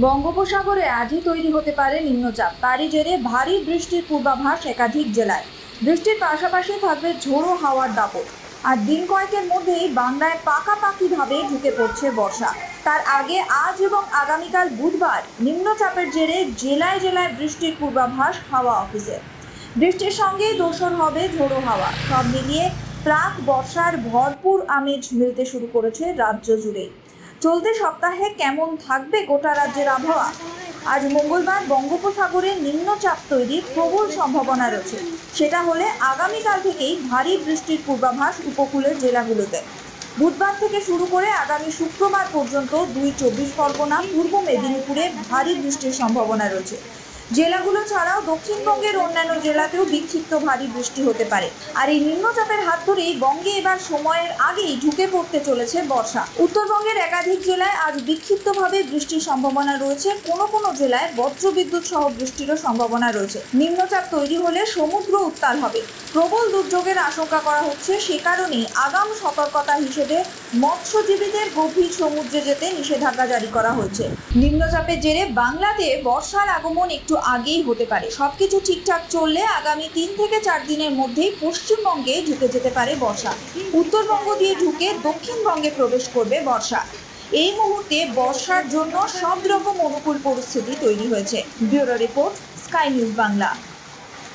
বঙ্গোপসাগরে আজই তৈরি হতে পারে নিম্নচাপ। তারই জেরে ভারী বৃষ্টির পূর্বাভাস একাধিক জেলায়। বৃষ্টির পাশাপাশি থাকবে ঝোড়ো হাওয়ার দাপট। আর দিন কয়েকের মধ্যেই বাংলায় পাকাপাকিভাবে ঢুকে পড়ছে বর্ষা। তার আগে আজ এবং আগামীকাল বুধবার নিম্নচাপের জেরে জেলায় জেলায় বৃষ্টির পূর্বাভাস হাওয়া অফিসের। বৃষ্টির সঙ্গে দোসর হবে ঝোড়ো হাওয়া। সব মিলিয়ে প্রাক বর্ষার ভরপুর আমেজ মিলতে শুরু করেছে রাজ্য জুড়ে। চলতি সপ্তাহে কেমন থাকবে গোটা রাজ্যের আবহাওয়া? আজ মঙ্গলবার বঙ্গোপসাগরে নিম্নচাপ তৈরির প্রবল সম্ভাবনা রয়েছে। সেটা হলে আগামীকাল থেকেই ভারী বৃষ্টির পূর্বাভাস উপকূলের জেলাগুলোতে। বুধবার থেকে শুরু করে আগামী শুক্রবার পর্যন্ত ২ পরগনা, পূর্ব মেদিনীপুরে ভারী বৃষ্টির সম্ভাবনা রয়েছে। জেলাগুলো ছাড়াও দক্ষিণবঙ্গের অন্যান্য জেলাতেও বিক্ষিপ্ত ভারী বৃষ্টি হতে পারে। আর এই নিম্নচাপের হাত ধরেই বঙ্গে এবার সময়ের আগেই ঢুকে পড়তে চলেছে বর্ষা। উত্তরবঙ্গের একাধিক জেলায় আজ বিক্ষিপ্তভাবে বৃষ্টির সম্ভাবনা রয়েছে। কোনো জেলায় বজ্রবিদ্যুৎ সহ বৃষ্টিরও সম্ভাবনা রয়েছে। নিম্নচাপ তৈরি হলে সমুদ্র উত্তাল হবে। প্রবল দুর্যোগের আশঙ্কা করা হচ্ছে। সে কারণেই আগাম সতর্কতা হিসেবে মৎস্যজীবীদের গভীর সমুদ্রে যেতে নিষেধাজ্ঞা জারি করা হয়েছে। নিম্নচাপের জেরে বাংলাতে বর্ষার আগমন একটু আগেই হতে পারে। সবকিছু ঠিকঠাক চললে আগামী ৩ থেকে ৪ দিনের মধ্যেই পশ্চিমবঙ্গে ঢুকে যেতে পারে বর্ষা। উত্তরবঙ্গ দিয়ে ঢুকে দক্ষিণবঙ্গে প্রবেশ করবে বর্ষা। এই মুহূর্তে বর্ষার জন্য সব রকম অনুকূল পরিস্থিতি তৈরি হয়েছে। Bureau report, sky news Bangla.